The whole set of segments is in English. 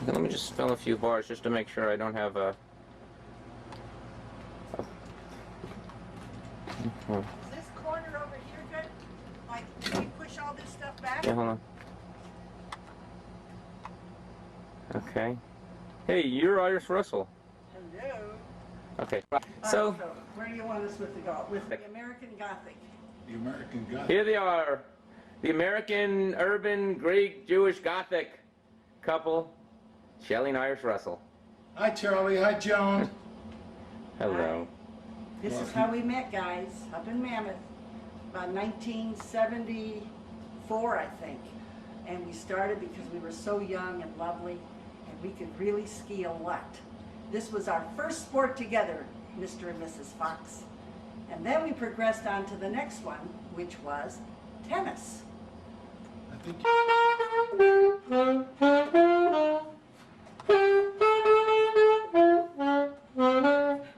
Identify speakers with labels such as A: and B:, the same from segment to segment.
A: Let me just fill a few bars just to make sure I don't have a...
B: Is this corner over here good? Like, can you push all this stuff back?
A: Yeah, hold on. Okay. Hey, you're Iris Russell.
B: Hello.
A: Okay. So,
B: where do you want us with the American Gothic?
C: The American Gothic.
A: here they are. The American Urban Greek Jewish Gothic couple, Shelley and Iris Russell.
C: Hi, Charlie. Hi, Joan.
A: Hello.
B: This is how we met, guys, up in Mammoth, about 1974, I think. And we started because we were so young and lovely, and we could really ski a lot. This was our first sport together, Mr. and Mrs. Fox. And then we progressed on to the next one, which was tennis.
C: I think.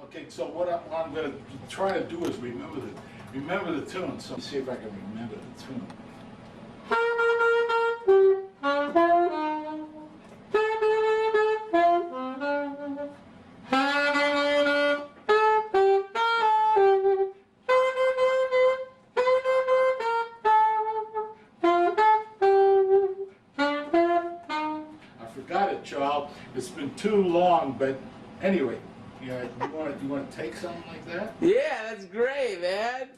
C: Okay, so what I'm going to try to do is remember the tune. So let me see if I can remember the tune. Charles, it's been too long, but anyway, yeah, you want to take something like that?
A: Yeah, that's great, man.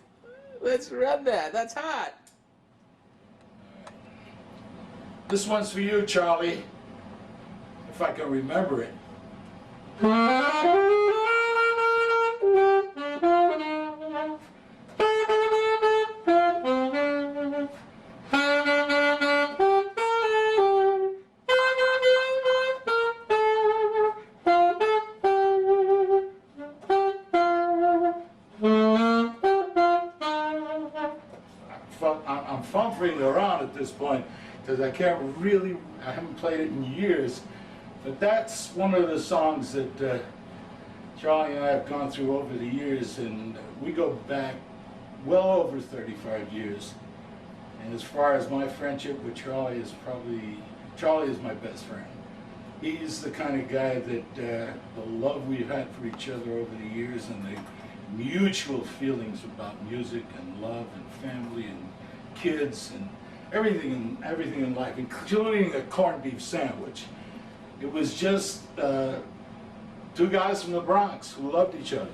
A: Let's run that. That's hot.
C: This one's for you, Charlie, if I can remember it. I'm fumbling around at this point because I haven't played it in years, but that's one of the songs that Charlie and I have gone through over the years, and we go back well over 35 years. And as far as my friendship with Charlie is Charlie is my best friend. He's the kind of guy that the love we've had for each other over the years and the mutual feelings about music and love and family and kids and everything in life, including a corned beef sandwich. It was just two guys from the Bronx who loved each other,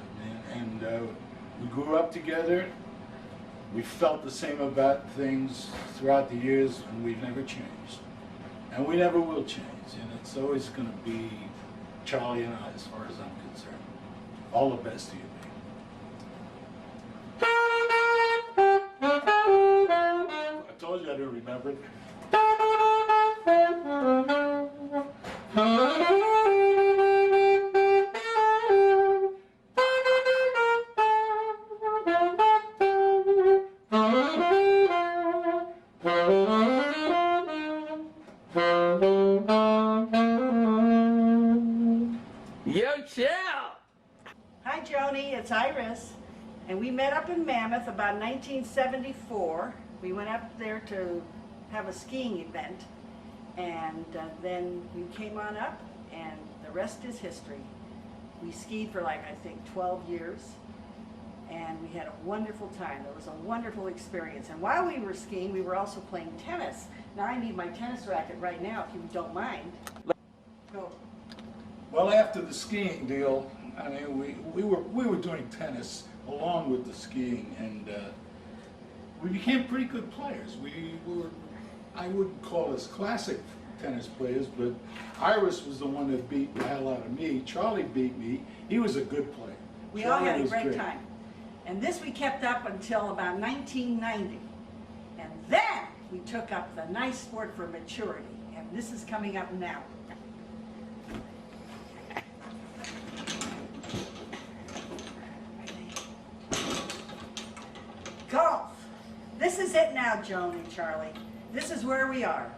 C: and we grew up together. We felt the same about things throughout the years, and we've never changed, and we never will change. And it's always going to be Charlie and I, as far as I'm concerned. All the best to you. I told you I didn't remember it.
A: Yo, Shell!
B: Hi, Joni, it's Iris. And we met up in Mammoth about 1974. We went up there to have a skiing event, and then we came on up, and the rest is history. We skied for like, I think, 12 years, and we had a wonderful time. It was a wonderful experience. And while we were skiing, we were also playing tennis. Now I need my tennis racket right now, if you don't mind. Go.
C: Well, after the skiing deal, I mean, we were doing tennis along with the skiing, and we became pretty good players. I wouldn't call us classic tennis players, but Iris was the one that beat the hell out of me. Charlie beat me. He was a good player.
B: We all had a great time. And this we kept up until about 1990. And then we took up the nice sport for maturity. And this is coming up now. Golf. This is it now, Joan and Charlie. This is where we are.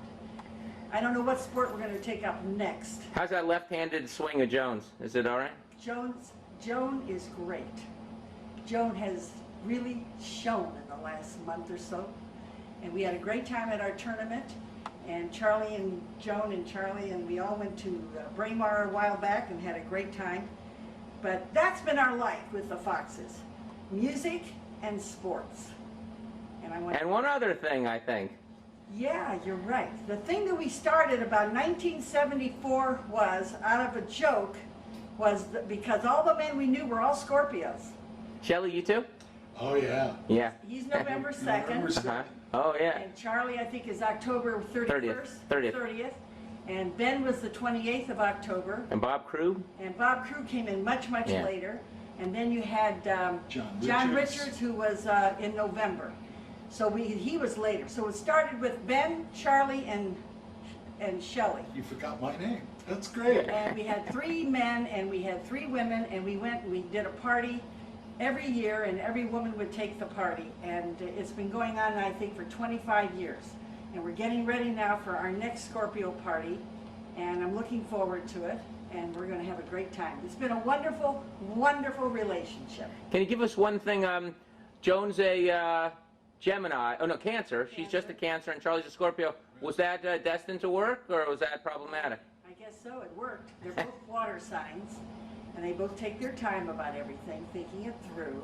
B: I don't know what sport we're going to take up next.
A: How's that left-handed swing of Jones? Is it all right?
B: Joan is great. Joan has really shown in the last month or so. And we had a great time at our tournament. and Charlie and Joan and Charlie, and we all went to Braemar a while back and had a great time. But that's been our life with the Foxes, music and sports.
A: And one other thing, I think.
B: Yeah, you're right. The thing that we started about 1974 was, out of a joke, was because all the men we knew were all Scorpios.
A: Shelley, you too?
C: Oh, yeah.
A: Yeah.
B: He's November 2nd.
C: November 2nd.
A: Uh-huh. Oh, yeah.
B: And Charlie, I think, is October 31st.
A: 30th.
B: And Ben was the 28th of October.
A: And Bob Crew?
B: And Bob Crew came in much
A: Yeah.
B: later. And then you had John Richards, who was in November. So he was later. So it started with Ben, Charlie, and Shelley.
C: You forgot my name. That's great.
B: And we had 3 men and we had 3 women, and we went and we did a party every year, and every woman would take the party. And it's been going on, I think, for 25 years. And we're getting ready now for our next Scorpio party, and I'm looking forward to it, and we're going to have a great time. It's been a wonderful, wonderful relationship.
A: Can you give us one thing? Joan's a Gemini. Oh, no, Cancer. She's just a Cancer, and Charlie's a Scorpio. Was that destined to work, or was that problematic?
B: I guess so, it worked. They're both water signs, and they both take their time about everything, thinking it through.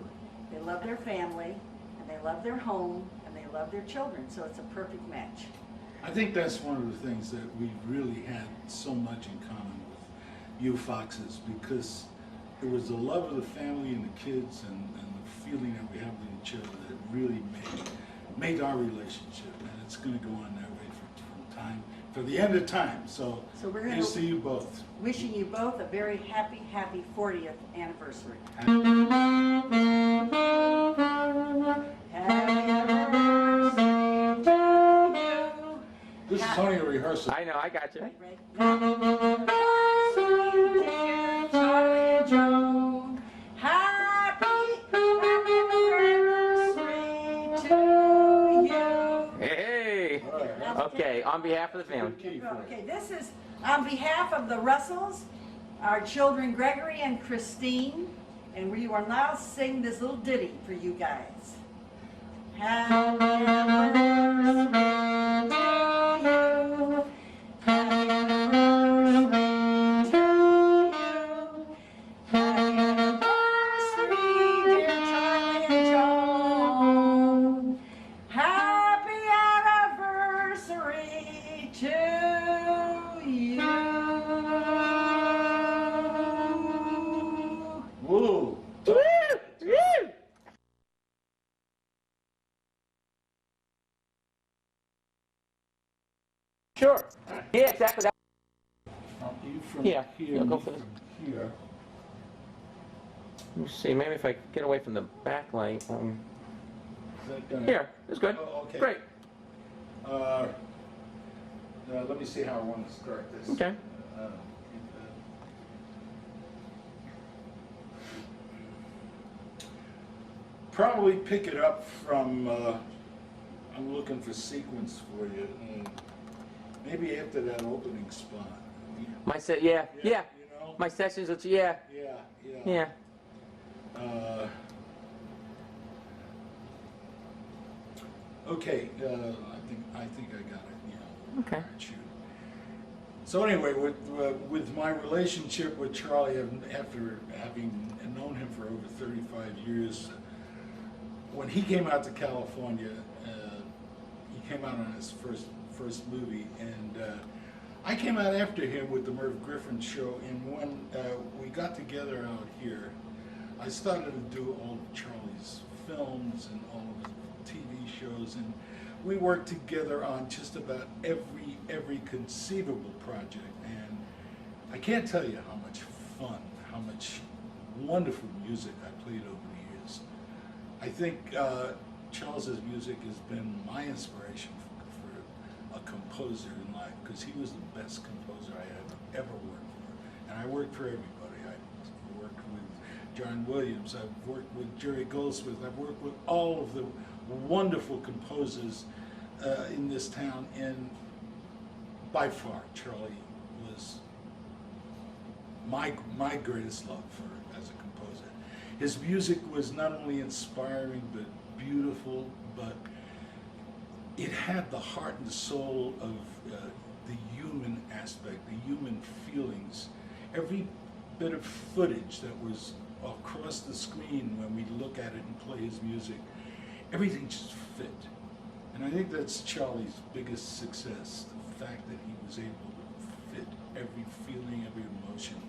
B: They love their family, and they love their home, and they love their children, so it's a perfect match.
C: I think that's one of the things that we really had so much in common with you Foxes, because it was the love of the family and the kids and the feeling that we have with each other that really made our relationship, and it's going to go on that way from time, for the end of time. So
B: we're going
C: here's
B: to
C: to you both.
B: Wishing you both a very happy, happy 40th anniversary. Happy anniversary to you.
C: This is only a rehearsal.
A: I know, I got you.
B: Right. Happy anniversary, dear Charlie and Joan. Happy anniversary to you.
A: Hey!
C: All right.
A: Okay, on behalf of the family.
B: Okay, this is on behalf of the Russells, our children Gregory and Christine, and we will now sing this little ditty for you guys. Happy anniversary to you. Happy anniversary to you. Happy anniversary, dear Charlie and Joan. Happy anniversary to you.
C: Whoa.
A: Woo! Woo! Sure. Yeah, exactly. That.
C: You from
A: Yeah,
C: here,
A: I'll go
C: me
A: for this.
C: from here.
A: Let me see. Maybe if I get away from the backlight.
C: Is that gonna-
A: Here, it's good.
C: Oh, okay.
A: Great.
C: Let me see how I want to start this.
A: Okay.
C: Probably pick it up from, I'm looking for sequence for you. Maybe after that opening spot.
A: My set. Yeah. Yeah.
C: You know?
A: My sessions. It's yeah.
C: Yeah, yeah.
A: Yeah.
C: Okay, I think I got it. Yeah.
A: Okay.
C: Shoot. So anyway, with my relationship with Charlie, after having known him for over 35 years, when he came out to California, he came out on his first movie, and I came out after him with the Merv Griffin show. And when we got together out here, I started to do all of Charlie's films and all of his TV shows, and we worked together on just about every conceivable project. And I can't tell you how much fun, how much wonderful music I played over the years. I think Charles's music has been my inspiration for a composer in life, because he was the best composer I have ever worked for. And I worked for everybody. I worked with John Williams, I've worked with Jerry Goldsmith, I've worked with all of the wonderful composers in this town, and by far Charlie was my greatest love as a composer. His music was not only inspiring but beautiful, but it had the heart and the soul of the human aspect, the human feelings. Every bit of footage that was across the screen when we look at it and play his music, everything just fit. And I think that's Charlie's biggest success, the fact that he was able to fit every feeling, every emotion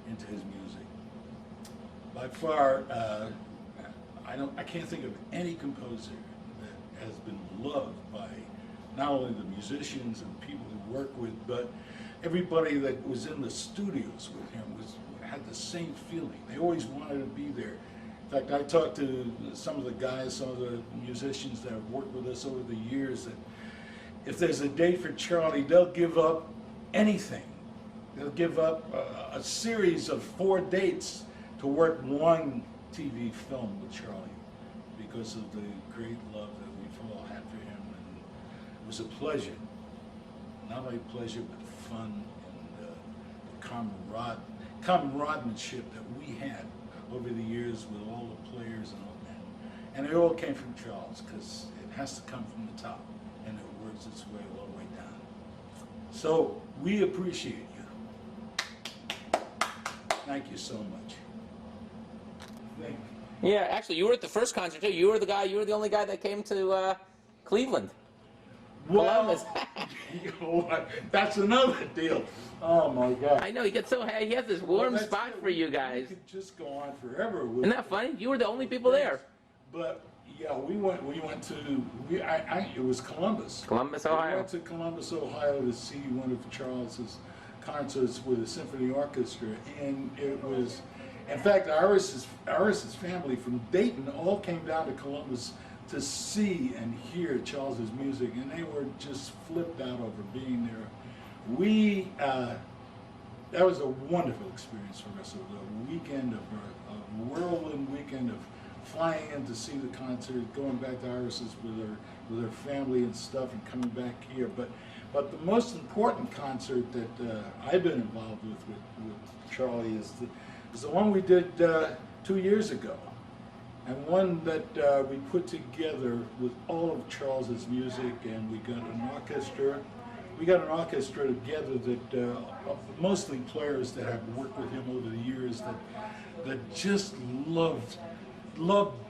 C: into his music. By far, I can't think of any composer that has been loved by not only the musicians and people who work with, but everybody that was in the studios with him had the same feeling. They always wanted to be there. In fact, I talked to some of the guys, some of the musicians that have worked with us over the years, that if there's a date for Charlie, they'll give up anything. They'll give up a series of 4 dates to work one TV film with Charlie because of the great love that we've all had for him. And it was a pleasure. Not only pleasure, but fun and the camaraderie that we had over the years with all the players and all that. And it all came from Charles, because it has to come from the top, and it works its way all the way down. So we appreciate you. Thank you so much. Thank you.
A: Yeah, actually, you were at the first concert too. You were the only guy that came to Cleveland.
C: Well, you know what? That's another deal. Oh my God!
A: I know, he has this warm spot for you guys.
C: We could just go on forever with.
A: Isn't that funny? You were the only people there.
C: But yeah, we went to. It was Columbus.
A: Columbus, Ohio.
C: We went to Columbus, Ohio, to see one of Charles's concerts with a symphony orchestra, and it was. In fact, Iris's family from Dayton all came down to Columbus to see and hear Charles's music, and they were just flipped out over being there. That was a wonderful experience for us. It was a weekend a whirlwind weekend of flying in to see the concert, going back to Iris's with her family and stuff, and coming back here. But the most important concert that I've been involved with Charlie is the one we did 2 years ago. And one that we put together with all of Charles's music, and we got an orchestra. We got an orchestra together that mostly players that have worked with him over the years that just loved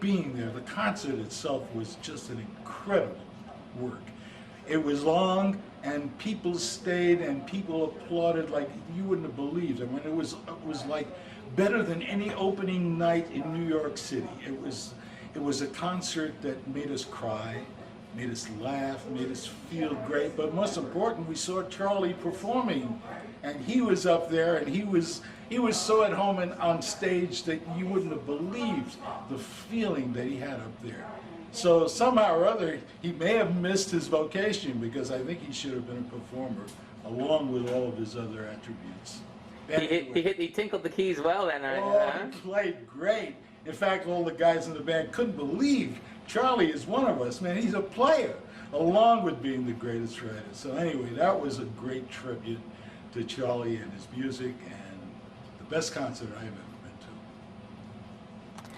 C: being there. The concert itself was just an incredible work. It was long, and people stayed, and people applauded like you wouldn't have believed. I mean, it was like better than any opening night in New York City. It was a concert that made us cry, made us laugh, made us feel great. But most important, we saw Charlie performing, and he was up there, and he was so at home and on stage that you wouldn't have believed the feeling that he had up there. So somehow or other, he may have missed his vocation, because I think he should have been a performer along with all of his other attributes.
A: He tinkled the keys well then.
C: He played great. In fact, all the guys in the band couldn't believe Charlie is one of us. Man, he's a player, along with being the greatest writer. So anyway, that was a great tribute to Charlie and his music, and the best concert I ever